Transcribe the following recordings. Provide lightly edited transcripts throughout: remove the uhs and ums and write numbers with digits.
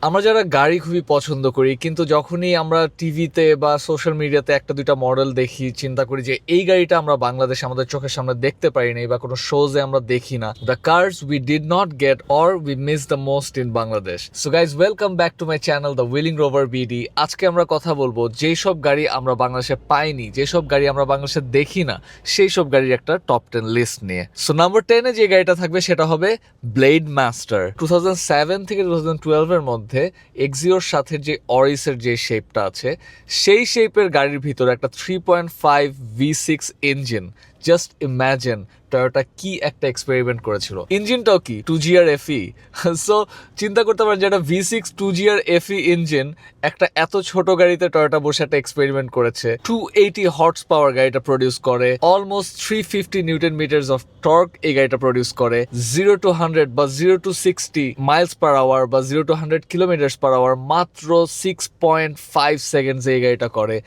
আমরা যারা গাড়ি খুবই পছন্দ করি, কিন্তু যখনই আমরা টিভিতে বা সোশ্যাল মিডিয়াতে একটা দুইটা মডেল দেখি, চিন্তা করি যে এই গাড়িটা আমরা বাংলাদেশে আমাদের চোখের সামনে দেখতে পারি নাই বা কোনো শোজে আমরা দেখি না। The cars we did not get or we miss the most in Bangladesh. So guys, welcome back to my channel the willing rover BD. আজকে আমরা কথা বলবো যেই সব গাড়ি আমরা বাংলাদেশে পাইনি, যেসব গাড়ি আমরা বাংলাদেশে দেখি না, সেই সব গাড়ির একটা টপ 10 লিস্ট নিয়ে। সো নাম্বার 10-এ যে গাড়িটা থাকবে সেটা হবে ব্লেড মাস্টার। 2007 থেকে 2012 এর মধ্যে এক্সিওর সাথে যে অরিসের যে শেপটা আছে, সেই শেপের গাড়ির ভিতরে একটা 3.5 V6 engine. Just imagine Toyota কি একটা এক্সপেরিমেন্ট করেছিল। ইঞ্জিনটাও কি 2GR FE। সো চিন্তা করতে পারেন যে একটা V6 2GR FE ইঞ্জিন একটা এত ছোট গাড়িতে টয়োটা বসে একটা এক্সপেরিমেন্ট করেছে। 280 হর্স পাওয়ার গাড়িটা প্রডিউস করে, almost 350 newton metres of torque এই গাড়িটা প্রডিউস করে। 0 to 100 বা 0 to 60 মাইলস পার আওয়ার বা 0 to 100 কিলোমিটার্স পার আওয়ার মাত্র 6.5 সেকেন্ডস এই গাড়িটা করে।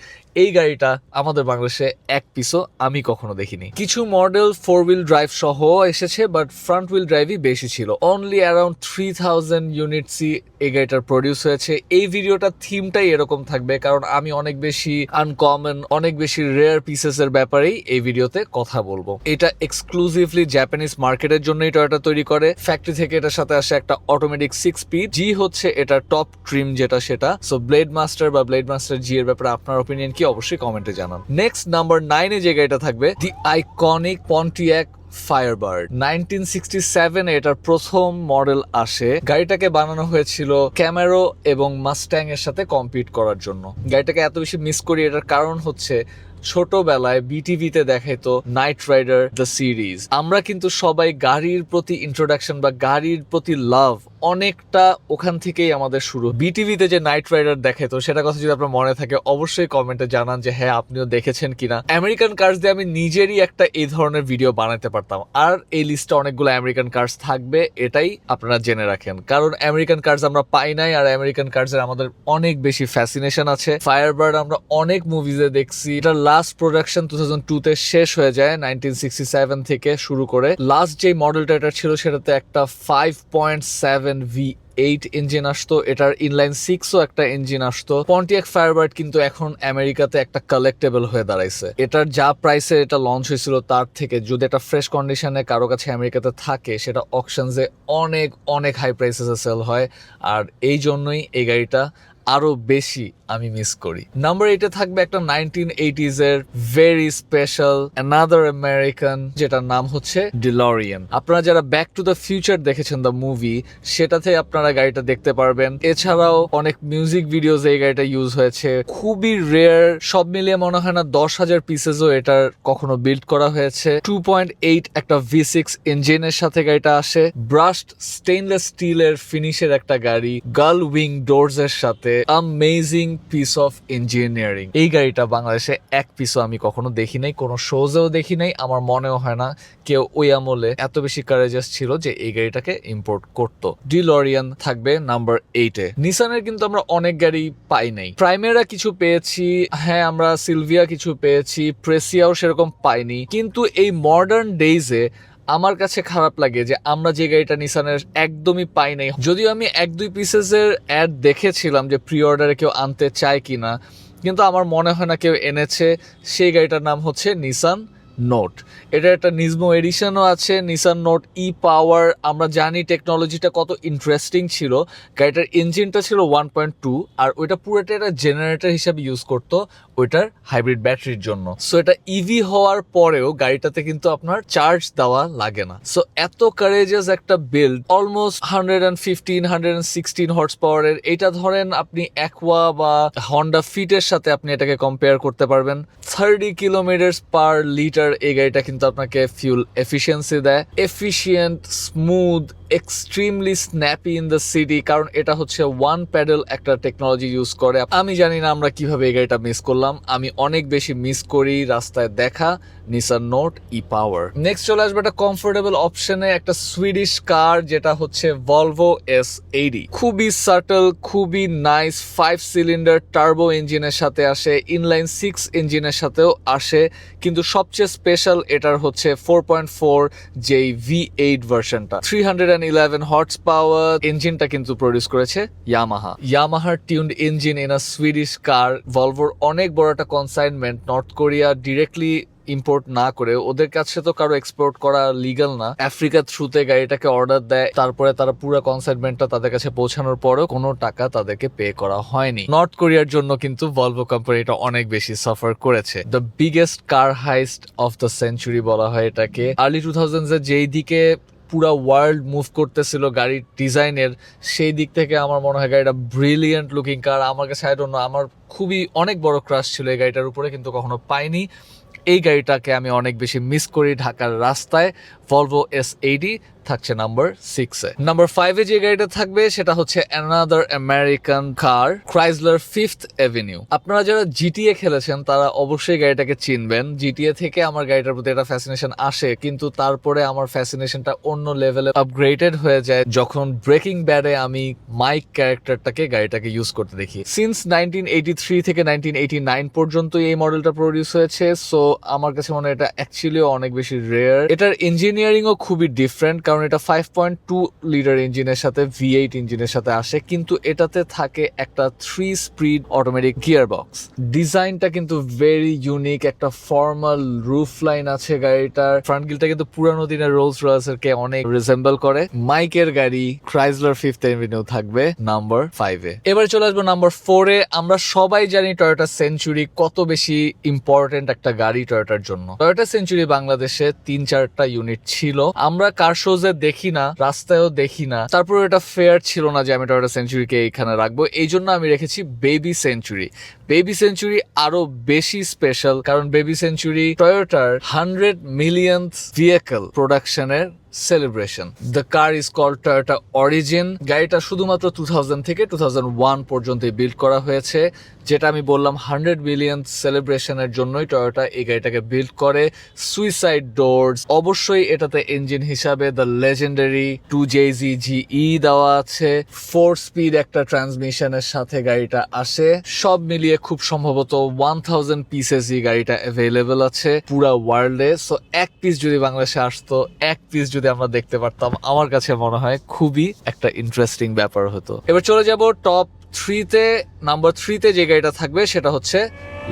এই গাড়িটা আমাদের বাংলাদেশে এক পিসও আমি কখনো দেখিনি। কিছু মডেল 4 হুইল ড্রাইভ সহ এসেছে, বাট ফ্রন্ট হুইল ড্রাইভই বেশি ছিল। অনলি অ্যারাউন্ড 3000 ইউনিটসই এই গাড়িটার প্রডিউস হয়েছে। এই ভিডিওটা থিমটাই এরকম থাকবে, কারণ আমি অনেক বেশি আনকমন, অনেক বেশি রেয়ার পিসেস এর ব্যাপারেই এই ভিডিওতে কথা বলবো। এটা এক্সক্লুসিভলি জাপানিজ মার্কেটের জন্যই টয়োটা তৈরি করে। ফ্যাক্টরি থেকে এটার সাথে আসে একটা অটোমেটিক 6 স্পিড জি, হচ্ছে এটা টপ ট্রিম যেটা সেটা। সো ব্লেড মাস্টার বা ব্লেড মাস্টার জি এর ব্যাপারে আপনার অপিনিয়ন কি, অবশ্যই কমেন্টে জানান। নেক্সট নাম্বার 9-এ যে গাড়িটা থাকবে, দি আইকনিক পন্টিয়াক ফায়ারবার্ড। 1967 এটার প্রথম মডেল আসে। গাড়িটাকে বানানো হয়েছিল ক্যামেরো এবং মাস্ট্যাং এর সাথে কম্পিট করার জন্য। গাড়িটাকে এত বেশি মিস করি, এটার কারণ হচ্ছে ছোটবেলায় বিটিভিতে দেখাইতো নাইট রাইডার দ্য সিরিজ। আমরা কিন্তু সবাই গাড়ির প্রতি ইন্ট্রোডাকশন বা গাড়ির প্রতি লাভ অনেকটা ওখান থেকেই আমাদের শুরু। বিটিভিতে যে নাইট রাইডার দেখাইতো, সেটা কথা যদি আপনার মনে থাকে অবশ্যই কমেন্টে জানান যে হ্যাঁ আপনিও দেখেছেন কিনা। আমেরিকান কার্স দিয়ে আমি নিজেরই একটা এই ধরনের ভিডিও বানাতে পারতাম, আর এই লিস্টে অনেকগুলো আমেরিকান কার্স থাকবে, এটাই আপনারা জেনে রাখেন। কারণ আমেরিকান কার্স আমরা পাই নাই, আর আমেরিকান কার্সের আমাদের অনেক বেশি ফ্যাসিনেশন আছে। ফায়ারবার্ড আমরা অনেক মুভিজে দেখছি। এটা লাস্ট প্রোডাকশন 2002-তে শেষ হয়ে যায়। 1967 থেকে শুরু করে লাস্ট যে মডেলটা এটা ছিল, সেটাতে একটা 5.7 V8 ইঞ্জিন আসতো। এটার ইনলাইন 6ও একটা ইঞ্জিন আসতো। পন্টিয়াক ফায়ারবার্ড কিন্তু এখন আমেরিকাতে একটা কালেক্টেবল হয়ে দাঁড়াইছে। এটার যা প্রাইসে এটা লঞ্চ হয়েছিল তার থেকে যদি এটা ফ্রেশ কন্ডিশনে কারো কাছে আমেরিকাতে থাকে, সেটা অকশনসে অনেক অনেক হাই প্রাইসে সেল হয়। আর এই জন্যই এই গাড়িটা আরো বেশি আমি মিস করি। নাম্বার 8-এ থাকবে একটা 1980s এর ভেরি স্পেশাল অ্যানাদার আমেরিকান, যেটার নাম হচ্ছে ডিলরিয়ান। আপনারা যারা ব্যাক টু দ্য ফিউচার দেখেছেন দ্য মুভি, সেটাতে আপনারা গাড়িটা দেখতে পারবেন। এছাড়াও অনেক মিউজিক ভিডিওস এই গাড়িটা ইউজ হয়েছে। খুবই রেয়ার, সব মিলিয়ে মনে হয় না 10,000 পিসেসও এটার কখনো বিল্ড করা হয়েছে। 2.8 একটা V6 ইঞ্জিনের সাথে গাড়িটা আসে। ব্রাশড স্টেইনলেস স্টিলের ফিনিশের একটা গাড়ি, গাল উইং ডোরস এর সাথে। Amazing piece of engineering. এই গাড়িটা বাংলাদেশে এক পিসও আমি কখনো দেখি নাই, কোনো শোজেও দেখি নাই। আমার মনেও হয় না কেউ ওই আমলে এত বেশি কারেজাস ছিল যে এই গাড়িটাকে ইম্পোর্ট করতো। ডিলরিয়ান থাকবে নাম্বার 8-এ। নিসানের কিন্তু আমরা অনেক গাড়ি পাই নাই। প্রাইমেরা কিছু পেয়েছি, হ্যাঁ আমরা সিলভিয়া কিছু পেয়েছি, প্রেসিয়াও সেরকম পাইনি। কিন্তু এই মডার্ন ডেইজে আমার কাছে খারাপ লাগে যে আমরা যে গাড়িটা নিসানের একদমই পাই নাই। যদিও আমি 1-2 পিসেসের অ্যাড দেখেছিলাম যে প্রি অর্ডারে কেউ আনতে চায় কিনা, কিন্তু আমার মনে হয় না কেউ এনেছে। সেই গাড়িটার নাম হচ্ছে নিসান নোট। এটা একটা নিজমো এডিশনও আছে, নিসান নোট ই পাওয়ার। আমরা জানি টেকনোলজিটা কত ইন্টারেস্টিং ছিল। গাড়িটার ইঞ্জিনটা ছিল 1.2, আর ওইটা পুরোটা একটা জেনারেটর হিসাবে ইউজ করতো ওইটার হাইব্রিড ব্যাটারির জন্য। সো এটা ইভি হওয়ার পরেও গাড়িটাতে কিন্তু আপনার চার্জ দেওয়া লাগে না। সো এত কারেজাস একটা বিল্ড, অলমোস্ট 115-116 হর্স পাওয়ারের। এটা ধরেন আপনি অ্যাকোয়া বা হন্ডা ফিটের সাথে আপনি এটাকে কম্পেয়ার করতে পারবেন। 30 কিলোমিটার পার লিটার এই গাড়িটা কিন্তু আপনাকে ফিউল এফিসিয়েন্সি দেয়। Efficient, smooth, extremely snappy in the city, কারণ এটা হচ্ছে ওয়ান প্যাডেল একটা টেকনোলজি ইউজ করে। আমি জানি না আমরা কিভাবে এই গাড়িটা মিস করলাম। আমি অনেক বেশি মিস করি রাস্তায় দেখা নিসান নোট ই পাওয়ার। নেক্সট চলে আসবে একটা কমফোর্টেবল অপশনে, একটা সুইডিশ কার, যেটা হচ্ছে ভলভো S80। খুবই সাটল, খুবই নাইস। 5 সিলিন্ডার টার্বো ইঞ্জিনের সাথে আসে, ইনলাইন 6 ইঞ্জিনের সাথেও আসে, কিন্তু সবচেয়ে স্পেশাল এটার হচ্ছে 4.4 যেই V8 ভার্সনটা। 380 111 হর্স পাওয়ার ইঞ্জিনটা কিন্তু প্রডিউস করেছে ইয়ামাহার tuned engine in a Swedish car. ভলভোর অনেক বড় একটা consignment, North Korea directly import না করে, ওদের কাছে তো কারো এক্সপোর্ট করা লিগাল না, আফ্রিকার থ্রুতে গাড়িটাকে অর্ডার দেয়, তারপরে তারা পুরো কনসাইনমেন্টটা তাদের কাছে পৌঁছানোর পরেও কোনো টাকা তাদেরকে পে করা হয়নি। নর্থ কোরিয়ার জন্য কিন্তু ভলভো কোম্পানিটা অনেক বেশি সাফার করেছে। The biggest car heist of the century বলা হয় এটাকে। আর্লি 2000s এর যেই দিকে পুরা ওয়ার্ল্ড মুভ করতেছিল গাড়ির ডিজাইনের, সেই দিক থেকে আমার মনে হয় গাড়িটা ব্রিলিয়েন্ট লুকিং কার। আমার কাছে আমার খুবই অনেক বড় ক্রাশ ছিল এই গাড়িটার উপরে, কিন্তু কখনো পাইনি। এই গাড়িটাকে আমি অনেক বেশি মিস করি ঢাকার রাস্তায়। ভলভো S80 থাকছে নাম্বার 6-এ। নাম্বার 5-এ যে গাড়িটা থাকবে সেটা হচ্ছে অ্যানাদার আমেরিকান কার, ক্রাইসলার ফিফথ অ্যাভিনিউ। আপনারা যারা জিটিএ খেলেছেন তারা অবশ্যই গাড়িটাকে চিনবেন। জিটিএ থেকে আমার গাড়িটার প্রতি একটা ফ্যাসিনেশন আসে, কিন্তু তারপরে আমার ফ্যাসিনেশনটা অন্য লেভেলে আপগ্রেডেড হয়ে যায় যখন ব্রেকিং ব্যাডে আমি মাইক ক্যারেক্টারটাকে গাড়িটাকে ইউজ করতে দেখি। সিন্স 1983 থেকে 1989 পর্যন্ত এই মডেলটা প্রডিউস হয়েছে। সো আমার কাছে মনে হয় এটা অ্যাকচুয়ালি অনেক বেশি রেয়ার। এটার ইঞ্জিনিয়ারিংও খুবই ডিফারেন্ট, কারণ এটা 5.2 লিটার ইঞ্জিনের সাথে V8 ইঞ্জিনের সাথে আসে, কিন্তু এটাতে থাকে একটা 3 স্পিড অটোমেটিক গিয়ার বক্স। ডিজাইনটা কিন্তু ভেরি ইউনিক, একটা ফর্মাল রুফ লাইন আছে গাড়িটার। ফ্রন্ট গিলটা কিন্তু পুরানো দিনের রোলস রয়েসের কে অনেক রিজেম্বল করে। মাইকের গাড়ি ক্রাইসলার ফিফথ অ্যাভিনিউ থাকবে নাম্বার 5-এ। এবার চলে আসবো নাম্বার 4-এ। আমরা সবাই জানি টয়োটা সেঞ্চুরি কত বেশি ইম্পর্টেন্ট একটা গাড়ি টয়োটার জন্য। টয়োটা সেঞ্চুরি বাংলাদেশে 3-4টা ইউনিট ছিল। আমরা কার শোজে দেখি না, রাস্তায়ও দেখি না, তারপর এটা ফেয়ার ছিল না যে আমি টয়োটা সেঞ্চুরিকে এখানে রাখবো। এই জন্য আমি রেখেছি বেবি সেঞ্চুরি। বেবি সেঞ্চুরি আরো বেশি স্পেশাল, কারণ বেবি সেঞ্চুরি টয়োটার 100 মিলিয়ন ভেহিকল প্রোডাকশনের celebration. The car is called Toyota origin. গাড়িটা শুধুমাত্র 2000 থেকে 2001 পর্যন্ত বিল্ড করা হয়েছে, যেটা আমি বললাম 100 মিলিয়ন সেলিব্রেশনের জন্যই টয়োটা এই গাড়িটাকে বিল্ড করে। সুইসাইড ডোরস, অবশ্যই এটাতে ইঞ্জিন হিসাবে দ্য লেজেন্ডারি 2JZGE দেওয়া আছে। 4 স্পিড একটা ট্রান্সমিশনের সাথে গাড়িটা আসে। সব মিলিয়ে খুব সম্ভবত 1000 পিসেস এই গাড়িটা অ্যাভেলেবল আছে পুরা ওয়ার্ল্ডে। সো এক পিস যদি বাংলাদেশে আসতো, এক পিস যদি আমরা দেখতে পারতাম, আমার কাছে মনে হয় খুবই একটা ইন্টারেস্টিং ব্যাপার হতো। এবার চলে যাব টপ 3-তে। নাম্বার 3-তে যে গাড়িটা থাকবে সেটা হচ্ছে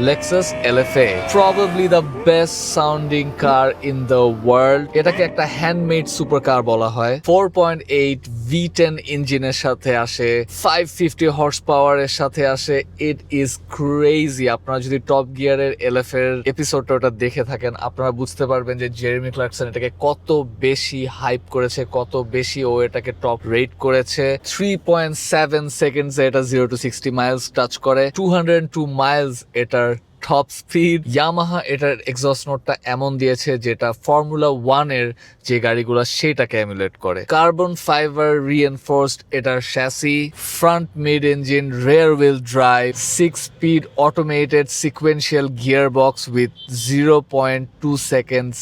Lexus LFA, probably the best sounding car in the world. এটাকে একটা হ্যান্ডমেড সুপার কার বলা হয়। 4.8 V10 ইঞ্জিনের সাথে আসে, 550 হর্স পাওয়ারের সাথে আসে। It is crazy. আপনারা যদি টপ গিয়ারের LF এর এপিসোডটা ওটা দেখে থাকেন, আপনারা বুঝতে পারবেন যে জেরেমি ক্লার্কসন এটাকে কত বেশি হাইপ করেছে, কত বেশি ও এটাকে টপ রেট করেছে। 3.7 সেকেন্ডসে এটা 0 to 60 মাইলস টাচ করে। 202 মাইলস এটা টপ স্পিড। ইয়ামাহা এটার এক্সস্ট নোটটা এমন দিয়েছে যেটা ফর্মুলা 1 এর যে গাড়িগুলো সেটাকে এমুলেট করে। কার্বন ফাইবার রিএনফোর্সড এটার chassis, front mid engine, rear wheel drive, 6 speed automated sequential gear box with 0.2 seconds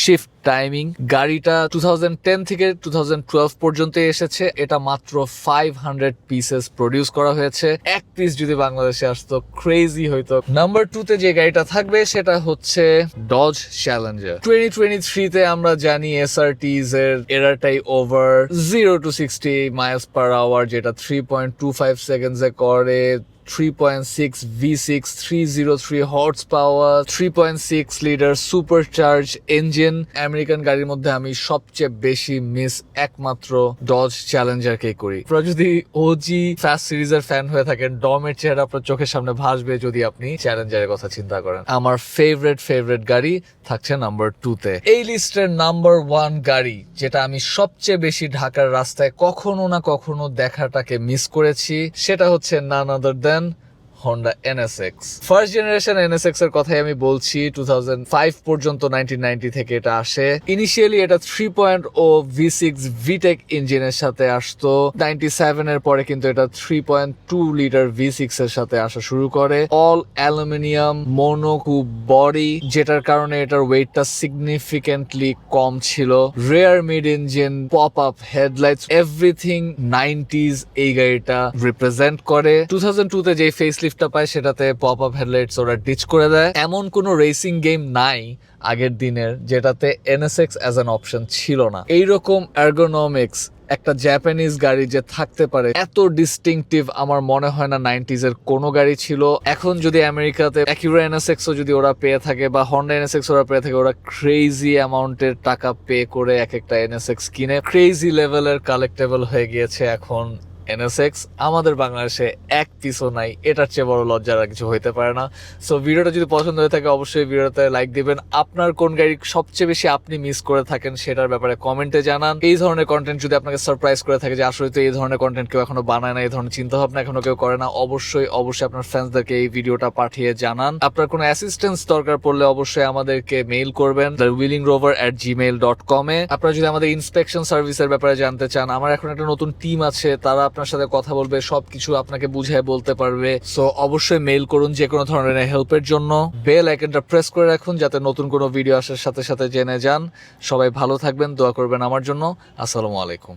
shift timing. গাড়িটা 2010 থেকে 2012 পর্যন্ত এসেছে। এটা মাত্র 500 পিসেস প্রডিউস করা হয়েছে। এক পিস যদি বাংলাদেশে আসতো ক্রেজি হইতো। নাম্বার 2-তে যে গাড়িটা থাকবে সেটা হচ্ছে ডজ চ্যালেঞ্জার। 2023-তে আমরা জানি SRTs এর এরাটাই over. 0 to 60 miles per hour যেটা 3.25 সেকেন্ডসে করে। 3.6 V6, 303 horse power, 3.6 litre supercharge engine. American গাড়ির মধ্যে আমি সবচেয়ে বেশি মিস একমাত্র ডজ চ্যালেঞ্জারকে করি। আপনারা যদি ওজি ফাস্ট সিরিজের ফ্যান হয়ে থাকেন, ডমের চেহারা আপনার চোখের সামনে ভাসবে যদি আপনি চ্যালেঞ্জারের কথা চিন্তা করেন। আমার ফেভারিট গাড়ি থাকছে নাম্বার 2-তে। এই লিস্টের নাম্বার 1 গাড়ি যেটা আমি সবচেয়ে বেশি ঢাকার রাস্তায় কখনো না কখনো দেখাটাকে মিস করেছি, সেটা হচ্ছে নান আদার দেন Honda NSX। First generation NSX এর কথাই আমি বলছি। 2005 পর্যন্ত 1990 থেকে এটা আসে। ইনিশিয়ালি এটা 3.0 V6 VTEC ইঞ্জিনের সাথে আসতো। 97 এর পরে কিন্তু এটা 3.2 লিটার V6 এর সাথে আসা শুরু করে। অল অ্যালুমিনিয়াম মোনোকুব বডি, যেটার কারণে এটার ওয়েটটা সিগনিফিকেন্টলি কম ছিল। Rare mid engine, pop up headlights, everything 90s এই গাড়িটা রিপ্রেজেন্ট করে। 2002-তে যে ফেসলিফট পায় সেটাতে পপ আপ হেডলাইটস ওরা ডিচ করে দেয়। এমন কোনো রেসিং গেম নাই আগের দিনের যেটাতে NSX অ্যাজ অ্যান অপশন ছিল না। এইরকম এর্গোনমিক্স একটা জাপানিজ গাড়ি যে থাকতে পারে এত ডিস্টিংটিভ আমার মনে হয় না 90s এর কোনো গাড়ি ছিল। এখন যদি আমেরিকাতে অ্যাকিউরা NSX ও যদি ওরা পেয়ে থাকে বা হন্ডা NSX ওরা পেয়ে থাকে, ওরা ক্রেজি অ্যামাউন্টের টাকা পে করে এক একটা NSX কিনে ক্রেজি লেভেলের কালেক্টেবল হয়ে গিয়েছে এখন NSX। আমাদের বাংলাদেশে এক পিসও নাই, এটার চেয়ে বড় লজ্জার আর কিছু হইতে পারে না। সো ভিডিওটা যদি পছন্দ হয়ে থাকে অবশ্যই ভিডিওতে লাইক দিবেন। আপনার কোন গাড়ি সবচেয়ে বেশি আপনি মিস করে থাকেন সেটার ব্যাপারে কমেন্টে জানান। এই ধরনের কন্টেন্ট যদি আপনাকে সারপ্রাইজ করে থাকে যে আসলে তো এই ধরনের কন্টেন্ট কেউ এখনো বানায় না, এই ধরনের চিন্তা ভাবনা এখনো কেউ করে না, অবশ্যই আপনার ফ্রেন্ডসদেরকে এই ভিডিওটা পাঠিয়ে জানান। আপনার কোনো অ্যাসিস্ট্যান্স দরকার পড়লে অবশ্যই আমাদেরকে মেইল করবেন thewheelingrover@gmail.com এ। আপনারা যদি আমাদের ইন্সপেকশন সার্ভিসের ব্যাপারে জানতে চান, আমার এখন একটা নতুন টিম আছে, তারা আপনার সাথে কথা বলবে, সবকিছু আপনাকে বুঝিয়ে বলতে পারবে। সো অবশ্যই মেইল করুন যে কোনো ধরনের হেল্পের জন্য। বেল আইকনটা প্রেস করে রাখুন যাতে নতুন কোনো ভিডিও আসার সাথে সাথে জেনে যান। সবাই ভালো থাকবেন, দোয়া করবেন আমার জন্য। আসসালামু আলাইকুম।